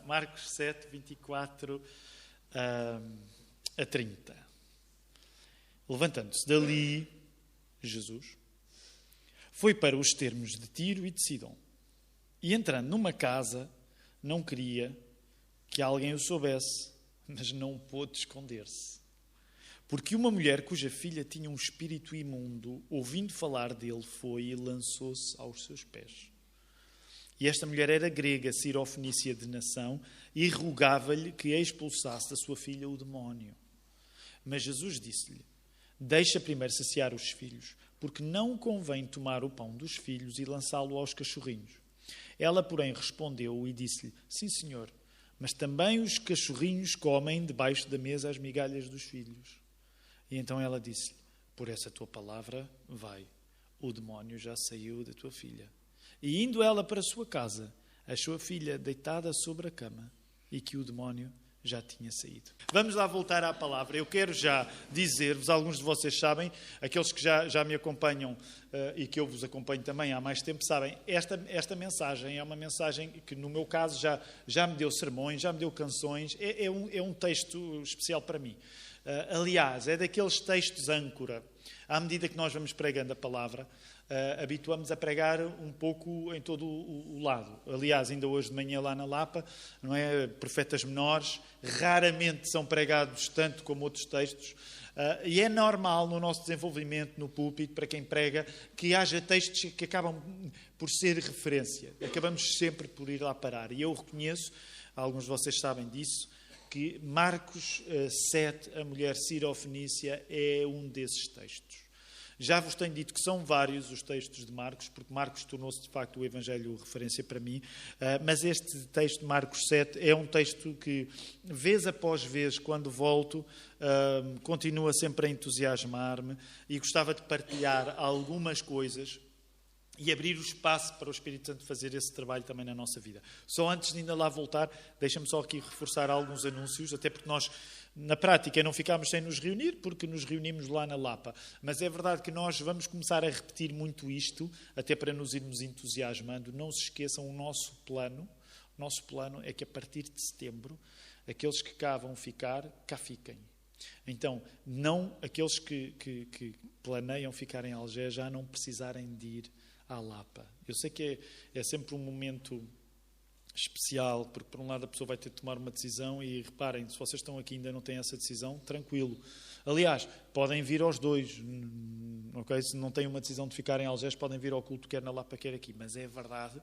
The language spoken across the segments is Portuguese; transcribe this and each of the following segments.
Marcos 7, 24 a 30. Levantando-se dali, Jesus foi para os termos de Tiro e de Sidom. E entrando numa casa, não queria que alguém o soubesse, mas não pôde esconder-se. Porque uma mulher cuja filha tinha um espírito imundo, ouvindo falar dele, foi e lançou-se aos seus pés. E esta mulher era grega, cirofenícia de nação, e rogava-lhe que expulsasse da sua filha o demónio. Mas Jesus disse-lhe: deixa primeiro saciar os filhos, porque não convém tomar o pão dos filhos e lançá-lo aos cachorrinhos. Ela, porém, respondeu e disse-lhe: sim, senhor, mas também os cachorrinhos comem debaixo da mesa as migalhas dos filhos. E então ela disse-lhe: por essa tua palavra, vai, o demónio já saiu da tua filha. E indo ela para a sua casa, achou a filha deitada sobre a cama e que o demónio já tinha saído. Vamos lá voltar à palavra. Eu quero já dizer-vos, alguns de vocês sabem, aqueles que já me acompanham e que eu vos acompanho também há mais tempo, sabem, esta mensagem é uma mensagem que no meu caso já me deu sermões, já me deu canções, é um texto especial para mim. Aliás, é daqueles textos âncora. À medida que nós vamos pregando a palavra, habituamos a pregar um pouco em todo o lado. Aliás, ainda hoje de manhã lá na Lapa, não é? Profetas menores raramente são pregados tanto como outros textos. E é normal no nosso desenvolvimento no púlpito, para quem prega, que haja textos que acabam por ser referência. Acabamos sempre por ir lá parar. E eu reconheço, alguns de vocês sabem disso, que Marcos 7, a mulher cirofenícia, é um desses textos. Já vos tenho dito que são vários os textos de Marcos, porque Marcos tornou-se de facto o Evangelho referência para mim, mas este texto de Marcos 7 é um texto que, vez após vez, quando volto, continua sempre a entusiasmar-me e gostava de partilhar algumas coisas e abrir o espaço para o Espírito Santo fazer esse trabalho também na nossa vida. Só antes de ainda lá voltar, deixa-me só aqui reforçar alguns anúncios, até porque nós, na prática, não ficámos sem nos reunir, porque nos reunimos lá na Lapa. Mas é verdade que nós vamos começar a repetir muito isto, até para nos irmos entusiasmando. Não se esqueçam, o nosso plano é que a partir de setembro, aqueles que cá vão ficar, cá fiquem. Então, não aqueles que planeiam ficar em Algés já não precisarem de ir à Lapa. Eu sei que é sempre um momento especial, porque por um lado a pessoa vai ter de tomar uma decisão e reparem, se vocês estão aqui e ainda não têm essa decisão, tranquilo. Aliás, podem vir aos dois, okay? Se não têm uma decisão de ficar em Algés, podem vir ao culto, quer na Lapa, quer aqui. Mas é verdade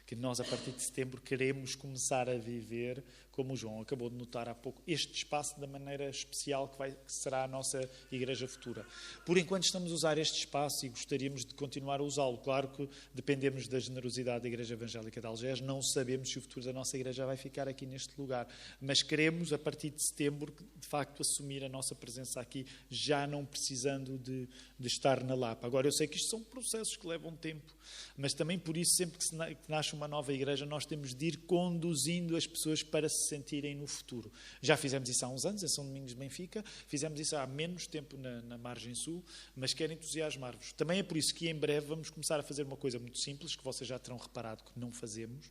que nós, a partir de setembro, queremos começar a viver, como o João acabou de notar há pouco, este espaço da maneira especial que será a nossa igreja futura. Por enquanto estamos a usar este espaço e gostaríamos de continuar a usá-lo. Claro que dependemos da generosidade da Igreja Evangélica de Algés, não sabemos se o futuro da nossa igreja vai ficar aqui neste lugar, mas queremos, a partir de setembro, de facto, assumir a nossa presença aqui, já não precisando de estar na Lapa. Agora, eu sei que isto são processos que levam tempo, mas também por isso, sempre que nasce uma nova igreja, nós temos de ir conduzindo as pessoas para se sentirem no futuro. Já fizemos isso há uns anos, em São Domingos de Benfica, fizemos isso há menos tempo na Margem Sul, mas quero entusiasmar-vos. Também é por isso que em breve vamos começar a fazer uma coisa muito simples, que vocês já terão reparado que não fazemos,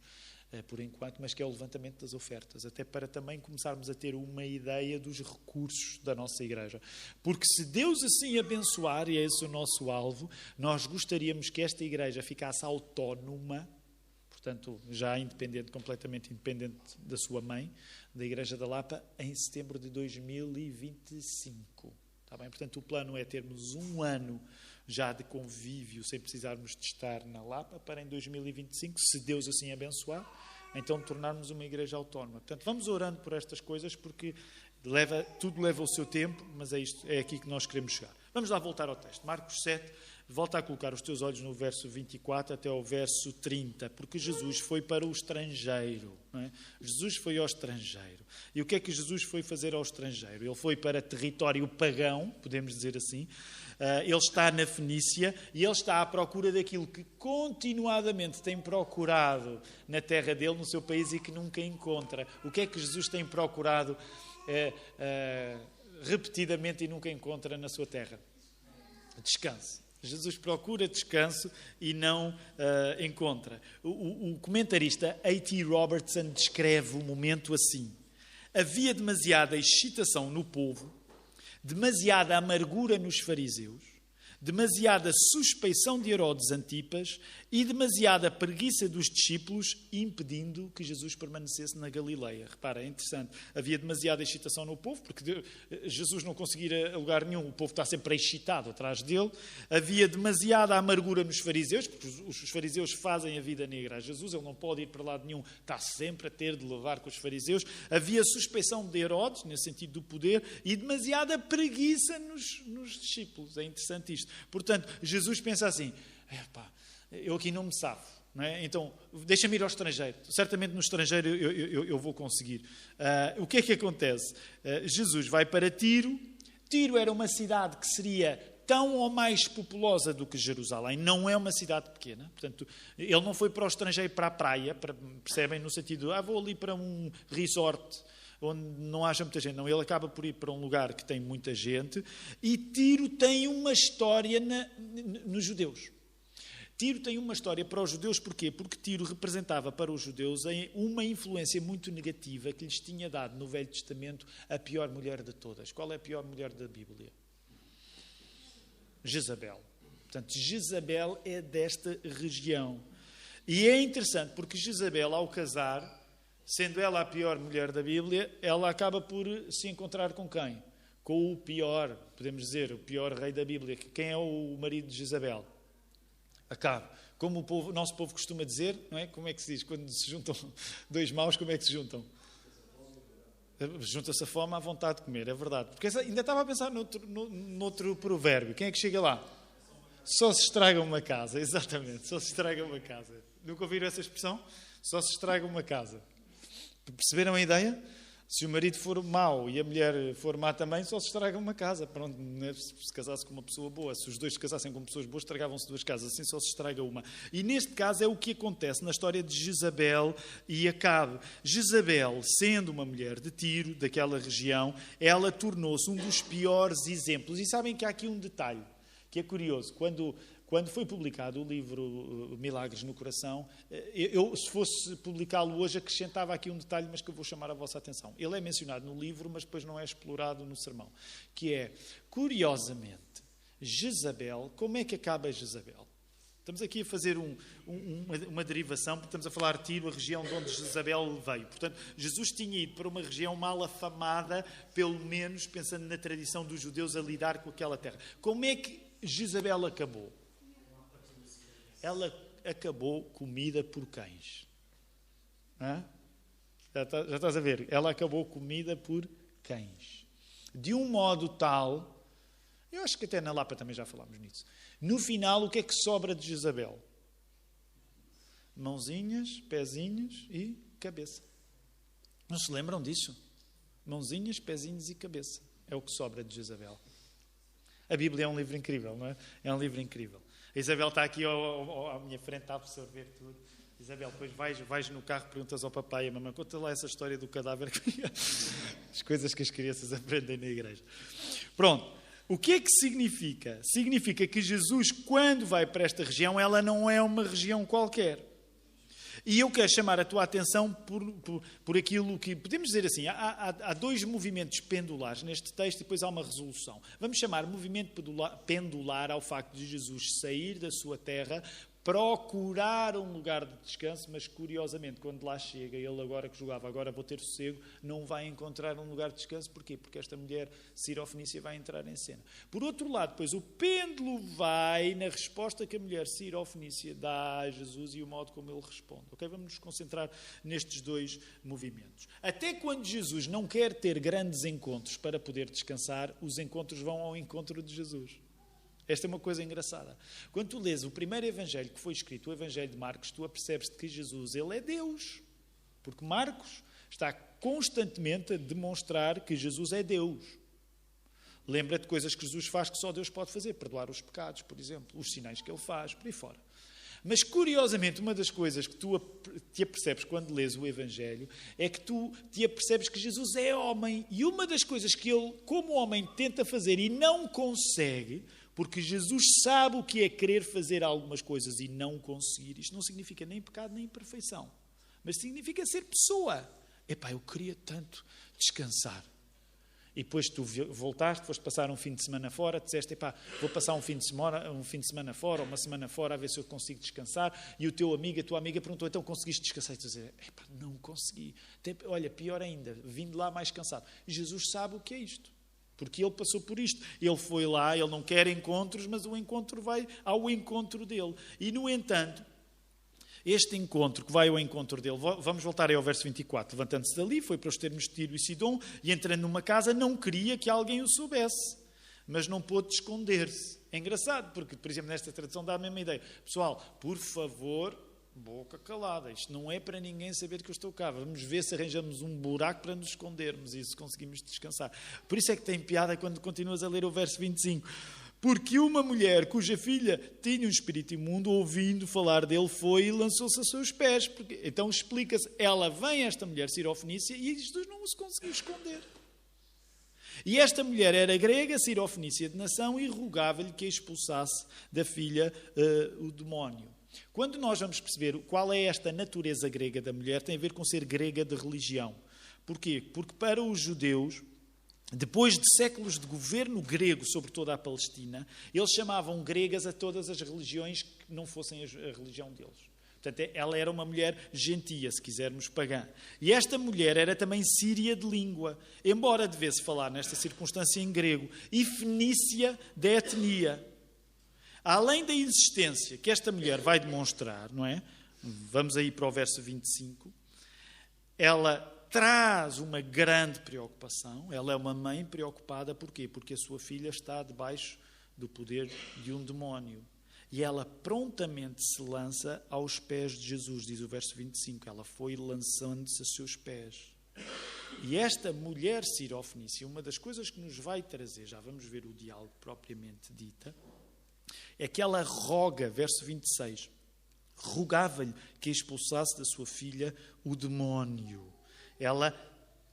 por enquanto, mas que é o levantamento das ofertas, até para também começarmos a ter uma ideia dos recursos da nossa igreja. Porque se Deus assim abençoar, e é esse o nosso alvo, nós gostaríamos que esta igreja ficasse autónoma, portanto, já completamente independente da sua mãe, da Igreja da Lapa, em setembro de 2025. Está bem? Portanto, o plano é termos um ano já de convívio, sem precisarmos de estar na Lapa, para em 2025, se Deus assim abençoar, então tornarmos uma igreja autónoma. Portanto, vamos orando por estas coisas, porque tudo leva o seu tempo, mas é aqui que nós queremos chegar. Vamos lá voltar ao texto. Marcos 7, volta a colocar os teus olhos no verso 24 até ao verso 30, porque Jesus foi para o estrangeiro. Não é? Jesus foi ao estrangeiro. E o que é que Jesus foi fazer ao estrangeiro? Ele foi para território pagão, podemos dizer assim. Ele está na Fenícia e ele está à procura daquilo que continuadamente tem procurado na terra dele, no seu país, e que nunca encontra. O que é que Jesus tem procurado repetidamente e nunca encontra na sua terra? Descanso. Jesus procura descanso e não encontra. O comentarista A.T. Robertson descreve o momento assim: havia demasiada excitação no povo, demasiada amargura nos fariseus, demasiada suspeição de Herodes Antipas e demasiada preguiça dos discípulos, impedindo que Jesus permanecesse na Galileia. Repara, é interessante. Havia demasiada excitação no povo, porque Jesus não conseguia ir a lugar nenhum, o povo está sempre excitado atrás dele. Havia demasiada amargura nos fariseus, porque os fariseus fazem a vida negra a Jesus, ele não pode ir para lado nenhum, está sempre a ter de levar com os fariseus. Havia suspeição de Herodes, nesse sentido do poder, e demasiada preguiça nos discípulos. É interessante isto. Portanto, Jesus pensa assim: eu aqui não me safo, não é? Então, deixa-me ir ao estrangeiro. Certamente no estrangeiro eu vou conseguir. O que é que acontece? Jesus vai para Tiro. Tiro era uma cidade que seria tão ou mais populosa do que Jerusalém. Não é uma cidade pequena. Portanto, ele não foi para o estrangeiro, para a praia, percebem? No sentido, vou ali para um resort onde não haja muita gente. Não, ele acaba por ir para um lugar que tem muita gente. E Tiro tem uma história nos judeus. Tiro tem uma história para os judeus, porquê? Porque Tiro representava para os judeus uma influência muito negativa que lhes tinha dado no Velho Testamento a pior mulher de todas. Qual é a pior mulher da Bíblia? Jezabel. Portanto, Jezabel é desta região. E é interessante porque Jezabel, ao casar, sendo ela a pior mulher da Bíblia, ela acaba por se encontrar com quem? Com o pior, podemos dizer, o pior rei da Bíblia. Quem é o marido de Jezabel? Acabe. Como o nosso povo costuma dizer, não é? Como é que se diz? Quando se juntam dois maus, como é que se juntam? Junta-se a fome à vontade de comer, é verdade. Porque ainda estava a pensar noutro provérbio. Quem é que chega lá? Só se estraga uma casa, exatamente. Só se estraga uma casa. Nunca ouviram essa expressão? Só se estraga uma casa. Perceberam a ideia? Se o marido for mau e a mulher for má também, só se estraga uma casa. Pronto, se casasse com uma pessoa boa. Se os dois se casassem com pessoas boas, estragavam-se duas casas. Assim só se estraga uma. E neste caso é o que acontece na história de Jezabel e Acabe. Jezabel, sendo uma mulher de Tiro, daquela região, ela tornou-se um dos piores exemplos. E sabem que há aqui um detalhe que é curioso. Quando foi publicado o livro Milagres no Coração, eu, se fosse publicá-lo hoje, acrescentava aqui um detalhe, mas que eu vou chamar a vossa atenção. Ele é mencionado no livro, mas depois não é explorado no sermão. Que é, curiosamente, Jezabel, como é que acaba Jezabel? Estamos aqui a fazer uma derivação, porque estamos a falar de Tiro, a região de onde Jezabel veio. Portanto, Jesus tinha ido para uma região mal afamada, pelo menos pensando na tradição dos judeus a lidar com aquela terra. Como é que Jezabel acabou? Ela acabou comida por cães. Já estás a ver? Ela acabou comida por cães. De um modo tal, eu acho que até na Lapa também já falámos nisso. No final, o que é que sobra de Jezabel? Mãozinhas, pezinhos e cabeça. Não se lembram disso? Mãozinhas, pezinhos e cabeça. É o que sobra de Jezabel. A Bíblia é um livro incrível, não é? É um livro incrível. A Isabel está aqui à minha frente, está a absorver tudo. Isabel, depois vais no carro, perguntas ao papai e à mamãe, conta lá essa história do cadáver. As coisas que as crianças aprendem na igreja. Pronto. O que é que significa? Significa que Jesus, quando vai para esta região, ela não é uma região qualquer. E eu quero chamar a tua atenção por aquilo que... Podemos dizer assim, há dois movimentos pendulares neste texto e depois há uma resolução. Vamos chamar movimento pendular ao facto de Jesus sair da sua terra, procurar um lugar de descanso, mas curiosamente, quando lá chega, ele agora que julgava, agora vou ter sossego, não vai encontrar um lugar de descanso. Porquê? Porque esta mulher Sirofenícia vai entrar em cena. Por outro lado, depois o pêndulo vai na resposta que a mulher Sirofenícia dá a Jesus e o modo como ele responde. Ok? Vamos nos concentrar nestes dois movimentos. Até quando Jesus não quer ter grandes encontros para poder descansar, os encontros vão ao encontro de Jesus. Esta é uma coisa engraçada. Quando tu lês o primeiro evangelho que foi escrito, o evangelho de Marcos, tu apercebes que Jesus, ele é Deus. Porque Marcos está constantemente a demonstrar que Jesus é Deus. Lembra-te de coisas que Jesus faz que só Deus pode fazer. Perdoar os pecados, por exemplo. Os sinais que ele faz, por aí fora. Mas, curiosamente, uma das coisas que tu te apercebes quando lês o evangelho é que tu te apercebes que Jesus é homem. E uma das coisas que ele, como homem, tenta fazer e não consegue... Porque Jesus sabe o que é querer fazer algumas coisas e não conseguir. Isto não significa nem pecado nem imperfeição, mas significa ser pessoa. Epá, eu queria tanto descansar. E depois tu voltaste, foste passar um fim de semana fora, disseste, epá, vou passar um fim de semana fora, uma semana fora, a ver se eu consigo descansar. E o teu amigo, a tua amiga perguntou, então conseguiste descansar? E tu dizes, epá, não consegui. Olha, pior ainda, vim de lá mais cansado. E Jesus sabe o que é isto. Porque ele passou por isto. Ele foi lá, ele não quer encontros, mas o encontro vai ao encontro dele. E, no entanto, este encontro que vai ao encontro dele, vamos voltar aí ao verso 24, levantando-se dali, foi para os termos de Tiro e Sidom, e entrando numa casa, não queria que alguém o soubesse, mas não pôde esconder-se. É engraçado, porque, por exemplo, nesta tradução dá a mesma ideia. Pessoal, por favor, boca calada, isto não é para ninguém saber que eu estou cá. Vamos ver se arranjamos um buraco para nos escondermos e se conseguimos descansar. Por isso é que tem piada quando continuas a ler o verso 25. Porque uma mulher cuja filha tinha um espírito imundo, ouvindo falar dele, foi e lançou-se a seus pés. Então explica-se, ela vem, esta mulher sirofenícia, e Jesus não se conseguiu esconder. E esta mulher era grega, sirofenícia de nação, e rogava-lhe que a expulsasse da filha o demónio. Quando nós vamos perceber qual é esta natureza grega da mulher, tem a ver com ser grega de religião. Porquê? Porque para os judeus, depois de séculos de governo grego sobre toda a Palestina, eles chamavam gregas a todas as religiões que não fossem a religião deles. Portanto, ela era uma mulher gentia, se quisermos, pagã. E esta mulher era também síria de língua, embora devesse falar nesta circunstância em grego, e fenícia da etnia. Além da existência que esta mulher vai demonstrar, não é? Vamos aí para o verso 25. Ela traz uma grande preocupação. Ela é uma mãe preocupada. Porquê? Porque a sua filha está debaixo do poder de um demónio. E ela prontamente se lança aos pés de Jesus, diz o verso 25. Ela foi lançando-se a seus pés. E esta mulher sirofenícia, uma das coisas que nos vai trazer, já vamos ver o diálogo propriamente dita, é que ela roga, verso 26, rogava-lhe que expulsasse da sua filha o demónio. Ela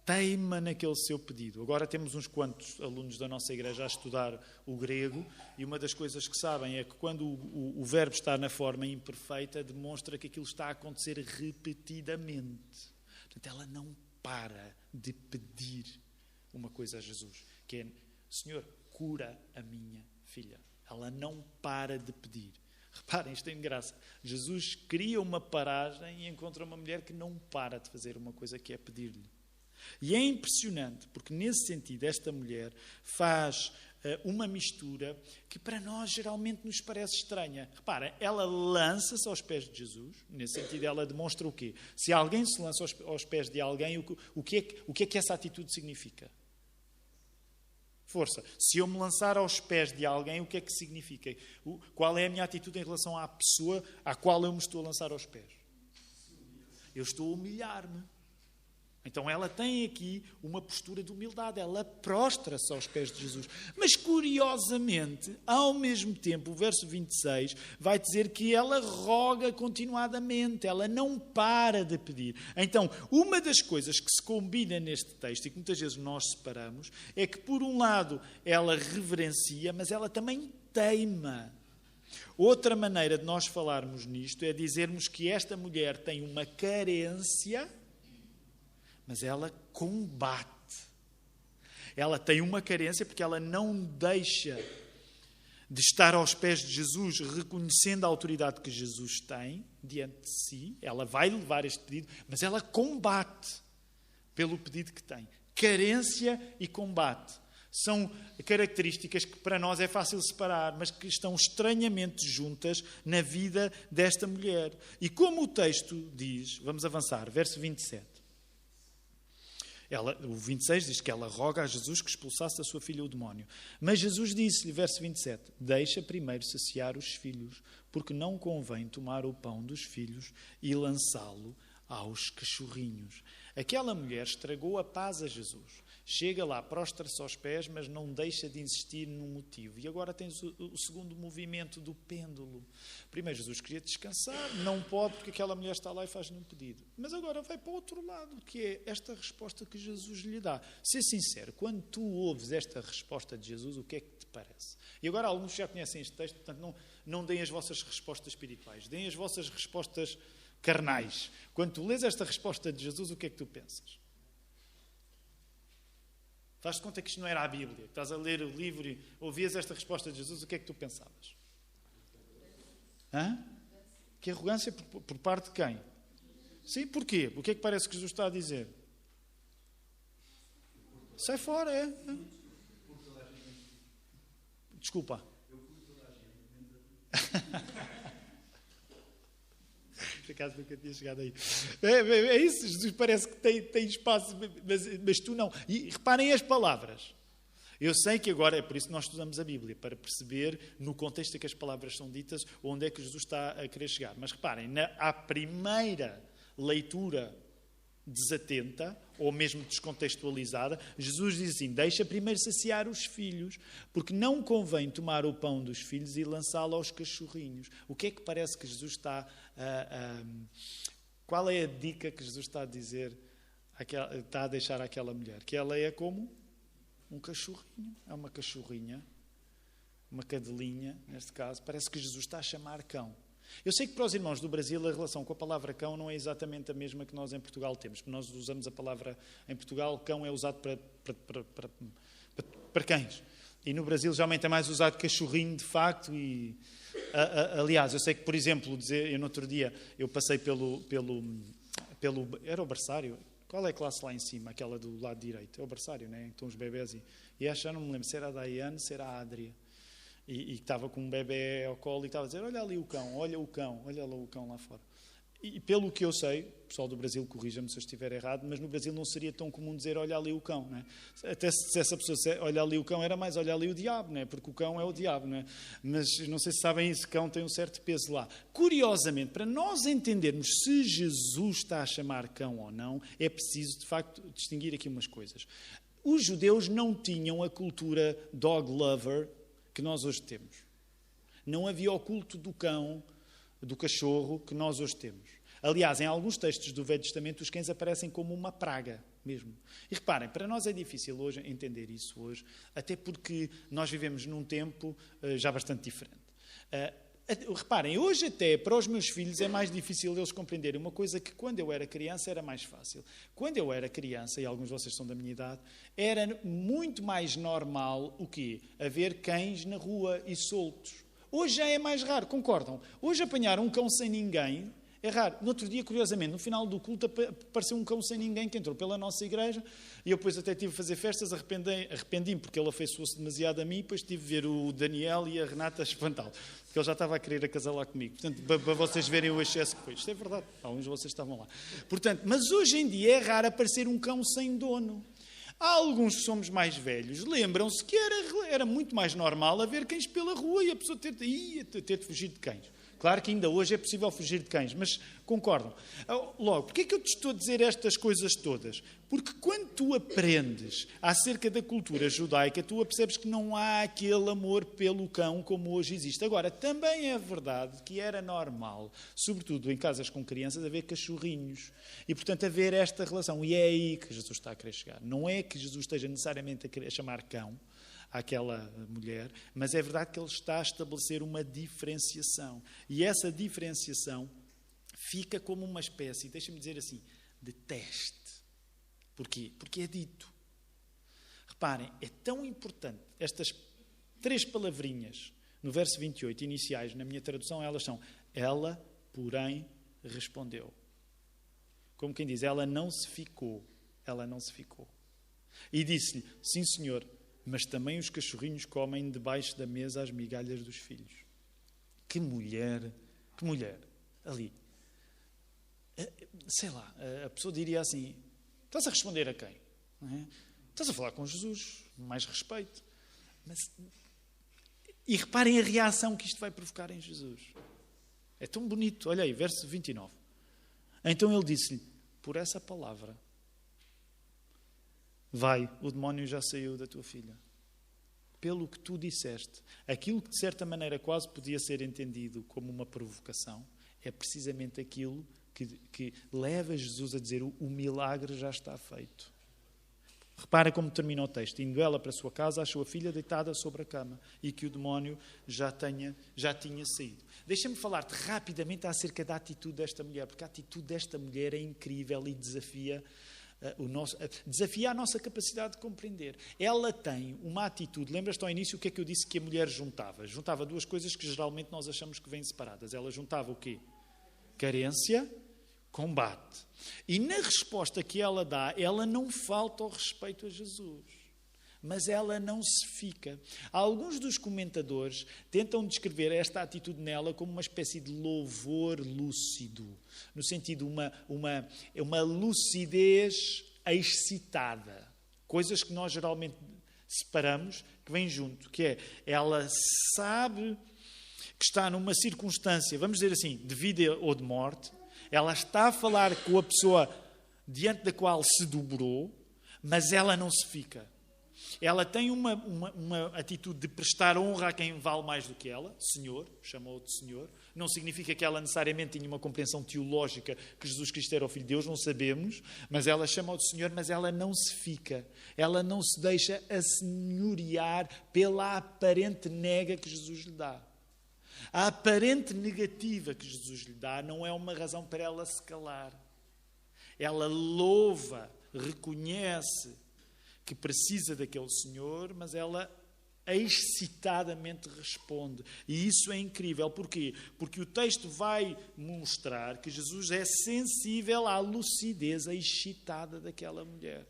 teima naquele seu pedido. Agora temos uns quantos alunos da nossa igreja a estudar o grego, e uma das coisas que sabem é que quando o verbo está na forma imperfeita, demonstra que aquilo está a acontecer repetidamente. Portanto, ela não para de pedir uma coisa a Jesus, que é, Senhor, cura a minha filha. Ela não para de pedir. Reparem, isto tem graça. Jesus cria uma paragem e encontra uma mulher que não para de fazer uma coisa, que é pedir-lhe. E é impressionante, porque nesse sentido esta mulher faz uma mistura que para nós geralmente nos parece estranha. Reparem, ela lança-se aos pés de Jesus. Nesse sentido ela demonstra o quê? Se alguém se lança aos pés de alguém, o que é que essa atitude significa? Força. Se eu me lançar aos pés de alguém, o que é que significa? Qual é a minha atitude em relação à pessoa à qual eu me estou a lançar aos pés? Eu estou a humilhar-me. Então ela tem aqui uma postura de humildade. Ela prostra-se aos pés de Jesus. Mas, curiosamente, ao mesmo tempo, o verso 26 vai dizer que ela roga continuadamente. Ela não para de pedir. Então, uma das coisas que se combina neste texto, e que muitas vezes nós separamos, é que, por um lado, ela reverencia, mas ela também teima. Outra maneira de nós falarmos nisto é dizermos que esta mulher tem uma carência, mas ela combate. Ela tem uma carência porque ela não deixa de estar aos pés de Jesus, reconhecendo a autoridade que Jesus tem diante de si. Ela vai levar este pedido, mas ela combate pelo pedido que tem. Carência e combate são características que para nós é fácil separar, mas que estão estranhamente juntas na vida desta mulher. E como o texto diz, vamos avançar, verso 27. O 26 diz que ela roga a Jesus que expulsasse da sua filha o demónio. Mas Jesus disse-lhe, verso 27, deixa primeiro saciar os filhos, porque não convém tomar o pão dos filhos e lançá-lo aos cachorrinhos. Aquela mulher estragou a paz a Jesus. Chega lá, prostra-se aos pés, mas não deixa de insistir no motivo. E agora tens o segundo movimento do pêndulo. Primeiro, Jesus queria descansar, não pode porque aquela mulher está lá e faz-lhe um pedido. Mas agora vai para o outro lado, que é esta resposta que Jesus lhe dá. Ser sincero, quando tu ouves esta resposta de Jesus, o que é que te parece? E agora alguns já conhecem este texto, portanto não deem as vossas respostas espirituais, deem as vossas respostas carnais. Quando tu lês esta resposta de Jesus, o que é que tu pensas? Faz-te conta que isto não era a Bíblia. Estás a ler o livro e ouvias esta resposta de Jesus, o que é que tu pensavas? Hã? Que arrogância por parte de quem? Sim, porquê? O que é que parece que Jesus está a dizer? Sai fora, é. Desculpa. Por acaso nunca tinha chegado aí. É isso, Jesus parece que tem espaço, mas tu não. E reparem as palavras. Eu sei que agora é por isso que nós estudamos a Bíblia, para perceber no contexto em que as palavras são ditas, onde é que Jesus está a querer chegar. Mas reparem, à primeira leitura desatenta, ou mesmo descontextualizada, Jesus diz assim: deixa primeiro saciar os filhos, porque não convém tomar o pão dos filhos e lançá-lo aos cachorrinhos. O que é que parece que Jesus está qual é a dica que Jesus está a dizer, está a deixar àquela mulher? Que ela é como um cachorrinho, é uma cachorrinha, uma cadelinha, neste caso. Parece que Jesus está a chamar cão. Eu sei que para os irmãos do Brasil a relação com a palavra cão não é exatamente a mesma que nós em Portugal temos. Nós usamos a palavra, em Portugal, cão é usado para cães. E no Brasil geralmente é mais usado cachorrinho, de facto. E, aliás, eu sei que, por exemplo, eu no outro dia eu passei pelo era o berçário. Qual é a classe lá em cima? Aquela do lado direito. É o berçário, não é? Então os bebés. E acho, já não me lembro se era a Daiane, se era a Adria. E estava com um bebê ao colo e estava a dizer: olha ali o cão, olha lá o cão lá fora. E pelo que eu sei, o pessoal do Brasil corrija-me se eu estiver errado, mas no Brasil não seria tão comum dizer olha ali o cão, não é? Até se essa pessoa disser olha ali o cão, era mais olha ali o diabo, não é? Porque o cão é o diabo, não é? Mas não sei se sabem isso, cão tem um certo peso lá. Curiosamente, para nós entendermos se Jesus está a chamar cão ou não, é preciso de facto distinguir aqui umas coisas. Os judeus não tinham a cultura dog lover que nós hoje temos. Não havia o culto do cão, do cachorro, que nós hoje temos. Aliás, em alguns textos do Velho Testamento, os cães aparecem como uma praga mesmo. E reparem, para nós é difícil hoje entender isso hoje, até porque nós vivemos num tempo já bastante diferente. Reparem, hoje até para os meus filhos é mais difícil eles compreenderem uma coisa que quando eu era criança era mais fácil. Quando eu era criança, e alguns de vocês são da minha idade, era muito mais normal o quê? Haver cães na rua e soltos. Hoje já é mais raro, concordam? Hoje apanhar um cão sem ninguém é raro. No outro dia, curiosamente, no final do culto apareceu um cão sem ninguém que entrou pela nossa igreja e eu depois até tive a fazer festas, arrependi-me porque ele afeiçoou-se demasiado a mim e depois tive a ver o Daniel e a Renata espantá-lo, porque ele já estava a querer acasalar comigo. Portanto, para vocês verem o excesso que foi. Isto é verdade, alguns de vocês estavam lá. Portanto, mas hoje em dia é raro aparecer um cão sem dono. Há alguns que somos mais velhos, lembram-se que era muito mais normal haver cães pela rua e a pessoa ter de fugir de cães. Claro que ainda hoje é possível fugir de cães, mas concordam. Logo, porquê é que eu te estou a dizer estas coisas todas? Porque quando tu aprendes acerca da cultura judaica, tu percebes que não há aquele amor pelo cão como hoje existe. Agora, também é verdade que era normal, sobretudo em casas com crianças, haver cachorrinhos. E, portanto, haver esta relação. E é aí que Jesus está a querer chegar. Não é que Jesus esteja necessariamente a querer chamar cão àquela mulher, mas é verdade que ele está a estabelecer uma diferenciação. E essa diferenciação fica como uma espécie, deixa-me dizer assim, de teste. Porquê? Porque é dito. Reparem, é tão importante, estas 3 palavrinhas no verso 28 iniciais, na minha tradução, elas são: ela, porém, respondeu. Como quem diz, ela não se ficou. Ela não se ficou. E disse-lhe: sim, senhor, mas também os cachorrinhos comem debaixo da mesa as migalhas dos filhos. Que mulher ali. Sei lá, a pessoa diria assim: estás a responder a quem? Não é? Estás a falar com Jesus, mais respeito. E reparem a reação que isto vai provocar em Jesus. É tão bonito. Olha aí, verso 29. Então ele disse-lhe: por essa palavra vai, o demónio já saiu da tua filha. Pelo que tu disseste, aquilo que de certa maneira quase podia ser entendido como uma provocação, é precisamente aquilo que leva Jesus a dizer: o milagre já está feito. Repara como termina o texto. Indo ela para a sua casa, achou a filha deitada sobre a cama e que o demónio já tinha saído. Deixa-me falar-te rapidamente acerca da atitude desta mulher, porque a atitude desta mulher é incrível e desafia a nossa capacidade de compreender. Ela tem uma atitude, lembras-te ao início o que é que eu disse que a mulher juntava? Juntava duas coisas que geralmente nós achamos que vêm separadas. Ela juntava o quê? Carência, combate. E na resposta que ela dá, ela não falta ao respeito a Jesus, mas ela não se fica. Alguns dos comentadores tentam descrever esta atitude nela como uma espécie de louvor lúcido, no sentido uma lucidez excitada. Coisas que nós geralmente separamos, que vêm junto, que é, ela sabe que está numa circunstância, vamos dizer assim, de vida ou de morte. Ela está a falar com a pessoa diante da qual se dobrou, mas ela não se fica. Ela tem uma atitude de prestar honra a quem vale mais do que ela. Senhor, chamou-o de Senhor. Não significa que ela necessariamente tinha uma compreensão teológica que Jesus Cristo era o Filho de Deus, não sabemos. Mas ela chama-o de Senhor, mas ela não se fica. Ela não se deixa assenhorear pela aparente nega que Jesus lhe dá. A aparente negativa que Jesus lhe dá não é uma razão para ela se calar. Ela louva, reconhece que precisa daquele Senhor, mas ela excitadamente responde. E isso é incrível. Porquê? Porque o texto vai mostrar que Jesus é sensível à lucidez excitada daquela mulher.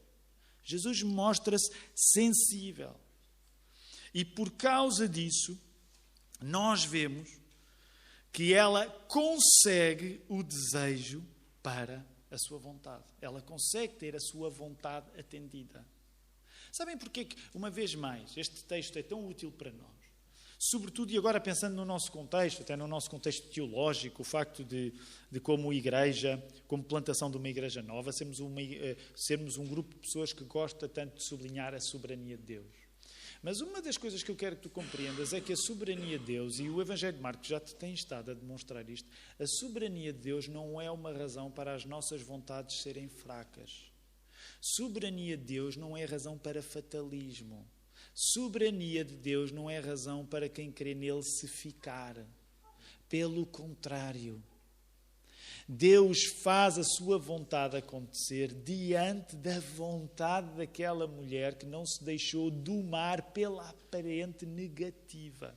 Jesus mostra-se sensível. E por causa disso, nós vemos que ela consegue o desejo para a sua vontade. Ela consegue ter a sua vontade atendida. Sabem porquê que, uma vez mais, este texto é tão útil para nós? Sobretudo, e agora pensando no nosso contexto, até no nosso contexto teológico, o facto de como igreja, como plantação de uma igreja nova, sermos um grupo de pessoas que gosta tanto de sublinhar a soberania de Deus. Mas uma das coisas que eu quero que tu compreendas é que a soberania de Deus, e o Evangelho de Marcos já te tem estado a demonstrar isto, a soberania de Deus não é uma razão para as nossas vontades serem fracas. Soberania de Deus não é razão para fatalismo. Soberania de Deus não é razão para quem crê nele se ficar. Pelo contrário, Deus faz a sua vontade acontecer diante da vontade daquela mulher que não se deixou domar pela aparente negativa.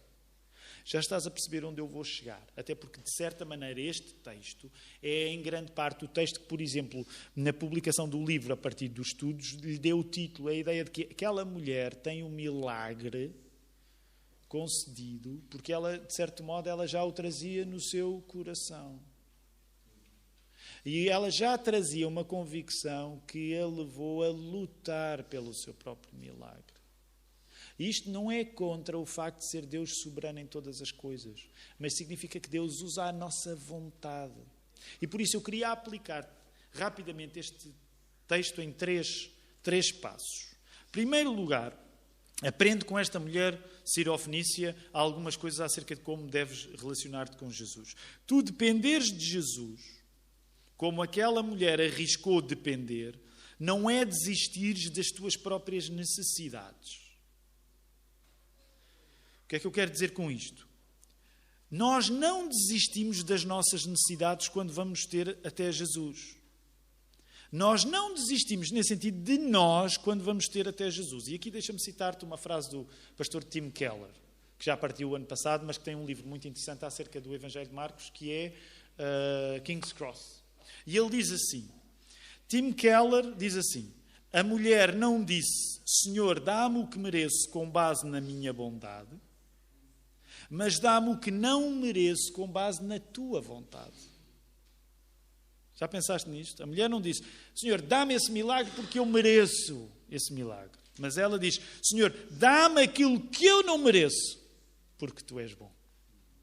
Já estás a perceber onde eu vou chegar? Até porque, de certa maneira, este texto é, em grande parte, o texto que, por exemplo, na publicação do livro, a partir dos estudos, lhe deu o título, a ideia de que aquela mulher tem um milagre concedido, porque ela, de certo modo, ela já o trazia no seu coração. E ela já trazia uma convicção que a levou a lutar pelo seu próprio milagre. E isto não é contra o facto de ser Deus soberano em todas as coisas, mas significa que Deus usa a nossa vontade. E por isso eu queria aplicar rapidamente este texto em três passos. Em primeiro lugar, aprende com esta mulher sirofenícia algumas coisas acerca de como deves relacionar-te com Jesus. Tu dependeres de Jesus, como aquela mulher arriscou depender, não é desistires das tuas próprias necessidades. O que é que eu quero dizer com isto? Nós não desistimos das nossas necessidades quando vamos ter até Jesus. Nós não desistimos, nesse sentido, de nós quando vamos ter até Jesus. E aqui deixa-me citar-te uma frase do pastor Tim Keller, que já partiu o ano passado, mas que tem um livro muito interessante acerca do Evangelho de Marcos, que é King's Cross. E ele diz assim, Tim Keller diz assim, a mulher não disse, Senhor, dá-me o que mereço com base na minha bondade, mas dá-me o que não mereço com base na tua vontade. Já pensaste nisto? A mulher não disse, Senhor, dá-me esse milagre porque eu mereço esse milagre. Mas ela diz, Senhor, dá-me aquilo que eu não mereço porque tu és bom.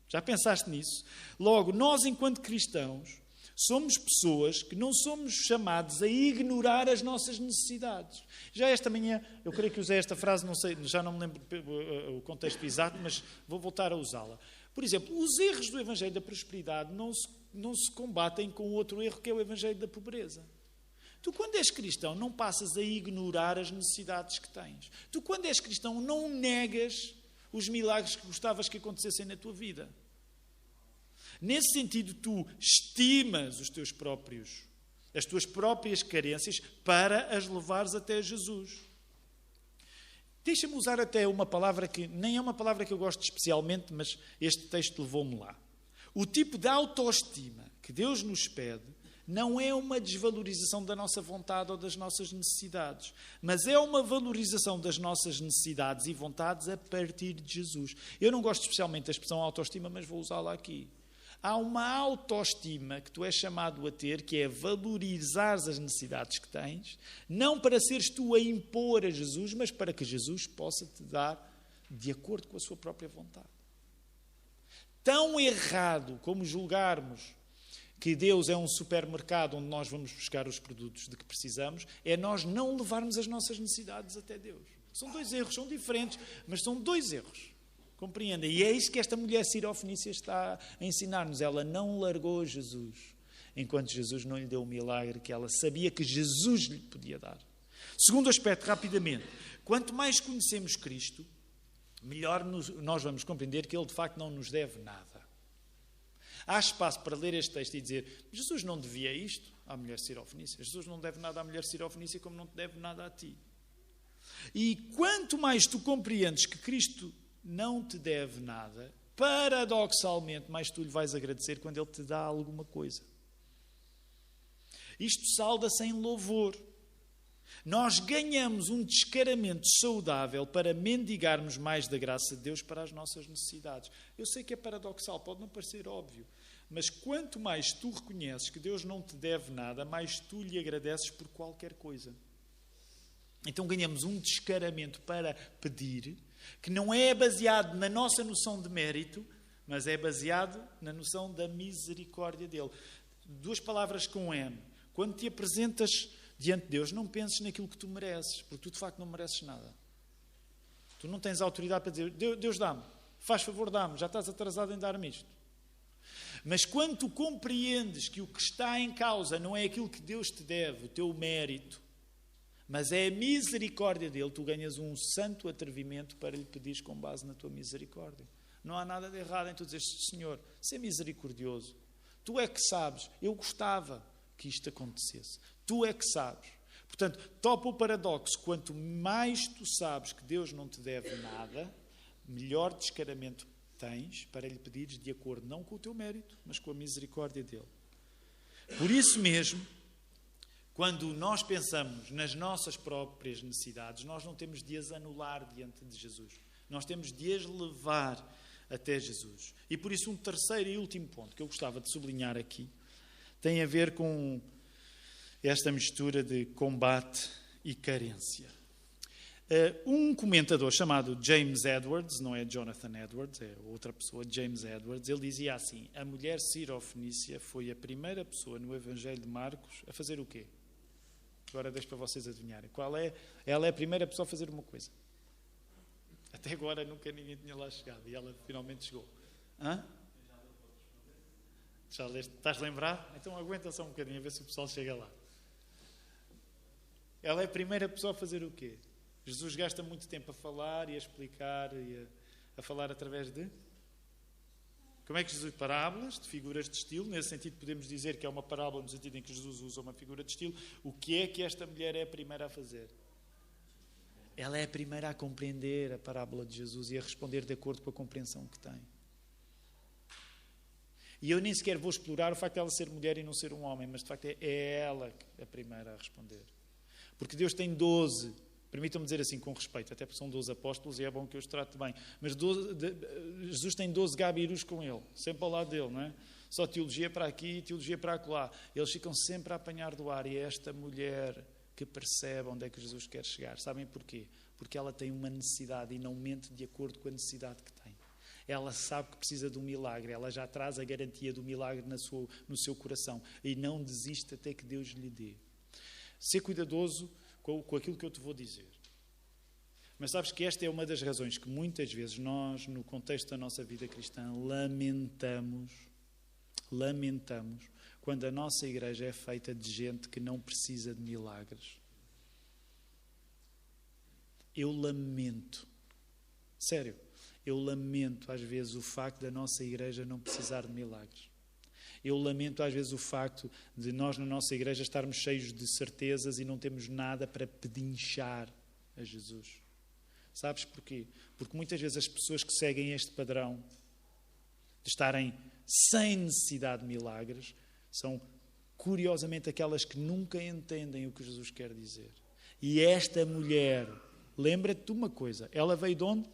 Já pensaste nisso? Logo, nós enquanto cristãos Somos pessoas que não somos chamados a ignorar as nossas necessidades. Já esta manhã, eu creio que usei esta frase, não sei, já não me lembro o contexto exato, mas vou voltar a usá-la. Por exemplo, os erros do Evangelho da Prosperidade não se combatem com outro erro, que é o Evangelho da Pobreza. Tu, quando és cristão, não passas a ignorar as necessidades que tens. Tu, quando és cristão, não negas os milagres que gostavas que acontecessem na tua vida. Nesse sentido, tu estimas as tuas próprias carências para as levares até Jesus. Deixa-me usar até uma palavra que nem é uma palavra que eu gosto especialmente, mas este texto levou-me lá. O tipo de autoestima que Deus nos pede não é uma desvalorização da nossa vontade ou das nossas necessidades, mas é uma valorização das nossas necessidades e vontades a partir de Jesus. Eu não gosto especialmente da expressão autoestima, mas vou usá-la aqui. Há uma autoestima que tu és chamado a ter, que é valorizar as necessidades que tens, não para seres tu a impor a Jesus, mas para que Jesus possa te dar de acordo com a sua própria vontade. Tão errado como julgarmos que Deus é um supermercado onde nós vamos buscar os produtos de que precisamos, é nós não levarmos as nossas necessidades até Deus. São dois erros, são diferentes, mas são dois erros. Compreenda. E é isso que esta mulher sirofenícia está a ensinar-nos. Ela não largou Jesus, enquanto Jesus não lhe deu o milagre que ela sabia que Jesus lhe podia dar. Segundo aspecto, rapidamente. Quanto mais conhecemos Cristo, melhor nós vamos compreender que Ele de facto não nos deve nada. Há espaço para ler este texto e dizer: Jesus não devia isto à mulher sirofenícia. Jesus não deve nada à mulher sirofenícia, como não te deve nada a ti. E quanto mais tu compreendes que Cristo não te deve nada, paradoxalmente, mais tu lhe vais agradecer quando Ele te dá alguma coisa. Isto salda-se em louvor. Nós ganhamos um descaramento saudável para mendigarmos mais da graça de Deus para as nossas necessidades. Eu sei que é paradoxal, pode não parecer óbvio, mas quanto mais tu reconheces que Deus não te deve nada, mais tu lhe agradeces por qualquer coisa. Então ganhamos um descaramento para pedir, que não é baseado na nossa noção de mérito, mas é baseado na noção da misericórdia dele. Duas palavras com M. Quando te apresentas diante de Deus, não penses naquilo que tu mereces, porque tu de facto não mereces nada. Tu não tens autoridade para dizer: Deus dá-me, faz favor, dá-me, já estás atrasado em dar-me isto. Mas quando tu compreendes que o que está em causa não é aquilo que Deus te deve, o teu mérito, mas é a misericórdia dele, tu ganhas um santo atrevimento para lhe pedires com base na tua misericórdia. Não há nada de errado em tu dizeres: Senhor, ser misericordioso. Tu é que sabes, eu gostava que isto acontecesse. Tu é que sabes. Portanto, topa o paradoxo: quanto mais tu sabes que Deus não te deve nada, melhor descaramento tens para lhe pedires de acordo não com o teu mérito, mas com a misericórdia dele. Por isso mesmo, quando nós pensamos nas nossas próprias necessidades, nós não temos de as anular diante de Jesus. Nós temos de as levar até Jesus. E por isso um terceiro e último ponto que eu gostava de sublinhar aqui tem a ver com esta mistura de combate e carência. Um comentador chamado James Edwards, não é Jonathan Edwards, é outra pessoa, James Edwards, ele dizia assim: a mulher sirofenícia foi a primeira pessoa no Evangelho de Marcos a fazer o quê? Agora deixo para vocês adivinharem. Qual é? Ela é a primeira pessoa a fazer uma coisa. Até agora nunca ninguém tinha lá chegado e ela finalmente chegou. Hã? Já leste? Estás lembrado? Então aguenta só um bocadinho a ver se o pessoal chega lá. Ela é a primeira pessoa a fazer o quê? Jesus gasta muito tempo a falar e a explicar e a falar através de... Como é que Jesus... Parábolas, de figuras de estilo. Nesse sentido podemos dizer que é uma parábola no sentido em que Jesus usa uma figura de estilo. O que é que esta mulher é a primeira a fazer? Ela é a primeira a compreender a parábola de Jesus e a responder de acordo com a compreensão que tem. E eu nem sequer vou explorar o facto de ela ser mulher e não ser um homem, mas de facto é ela a primeira a responder. Porque Deus tem 12, permitam-me dizer assim com respeito, até porque são 12 apóstolos e é bom que eu os trate bem, mas Jesus tem 12 gabirus com ele, sempre ao lado dele, não é? Só teologia para aqui, teologia para acolá. Eles ficam sempre a apanhar do ar e é esta mulher que percebe onde é que Jesus quer chegar. Sabem porquê? Porque ela tem uma necessidade e não mente de acordo com a necessidade que tem. Ela sabe que precisa de um milagre. Ela já traz a garantia do milagre no seu coração. E não desiste até que Deus lhe dê. Ser cuidadoso com aquilo que eu te vou dizer. Mas sabes que esta é uma das razões que muitas vezes nós, no contexto da nossa vida cristã, lamentamos quando a nossa igreja é feita de gente que não precisa de milagres. Eu lamento, sério, eu lamento às vezes o facto da nossa igreja não precisar de milagres. Eu lamento às vezes o facto de nós na nossa igreja estarmos cheios de certezas e não temos nada para pedinchar a Jesus. Sabes porquê? Porque muitas vezes as pessoas que seguem este padrão de estarem sem necessidade de milagres são curiosamente aquelas que nunca entendem o que Jesus quer dizer. E esta mulher, lembra-te de uma coisa, ela veio de onde?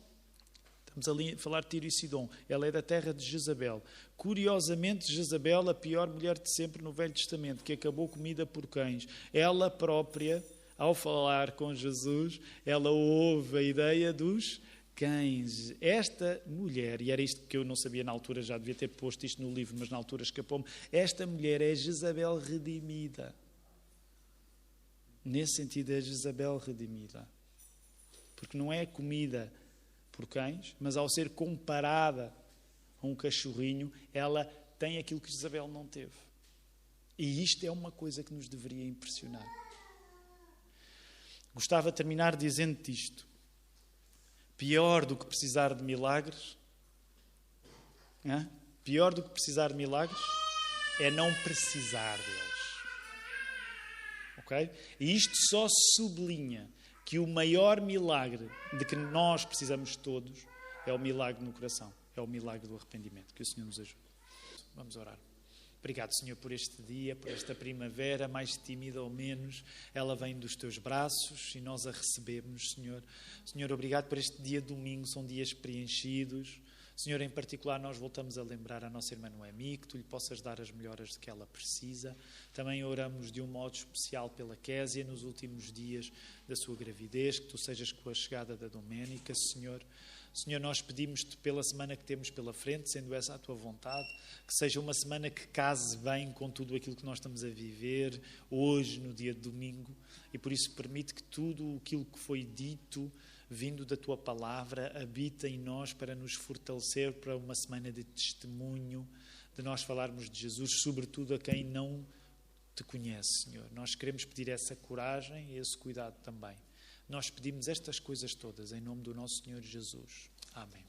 Estamos ali a falar de Tiro e Sidom. Ela é da terra de Jezabel. Curiosamente, Jezabel, a pior mulher de sempre no Velho Testamento, que acabou comida por cães. Ela própria, ao falar com Jesus, ela ouve a ideia dos cães. Esta mulher, e era isto que eu não sabia na altura, já devia ter posto isto no livro, mas na altura escapou-me. Esta mulher é Jezabel redimida. Nesse sentido, é Jezabel redimida. Porque não é comida por cães, mas ao ser comparada a um cachorrinho, ela tem aquilo que Jezabel não teve. E isto é uma coisa que nos deveria impressionar. Gostava de terminar dizendo-te isto. Pior do que precisar de milagres, pior do que precisar de milagres, é não precisar deles. Ok? E isto só sublinha que o maior milagre de que nós precisamos todos é o milagre no coração. É o milagre do arrependimento. Que o Senhor nos ajude. Vamos orar. Obrigado, Senhor, por este dia, por esta primavera, mais tímida ou menos. Ela vem dos teus braços e nós a recebemos, Senhor. Senhor, obrigado por este dia de domingo. São dias preenchidos. Senhor, em particular, nós voltamos a lembrar a nossa irmã Noemi, que Tu lhe possas dar as melhoras de que ela precisa. Também oramos de um modo especial pela Késia nos últimos dias da sua gravidez, que Tu sejas com a chegada da Doménica, Senhor. Senhor, nós pedimos-Te pela semana que temos pela frente, sendo essa a Tua vontade, que seja uma semana que case bem com tudo aquilo que nós estamos a viver hoje, no dia de domingo, e por isso permite que tudo aquilo que foi dito, vindo da Tua palavra, habita em nós para nos fortalecer para uma semana de testemunho, de nós falarmos de Jesus, sobretudo a quem não Te conhece, Senhor. Nós queremos pedir essa coragem e esse cuidado também. Nós pedimos estas coisas todas em nome do nosso Senhor Jesus. Amém.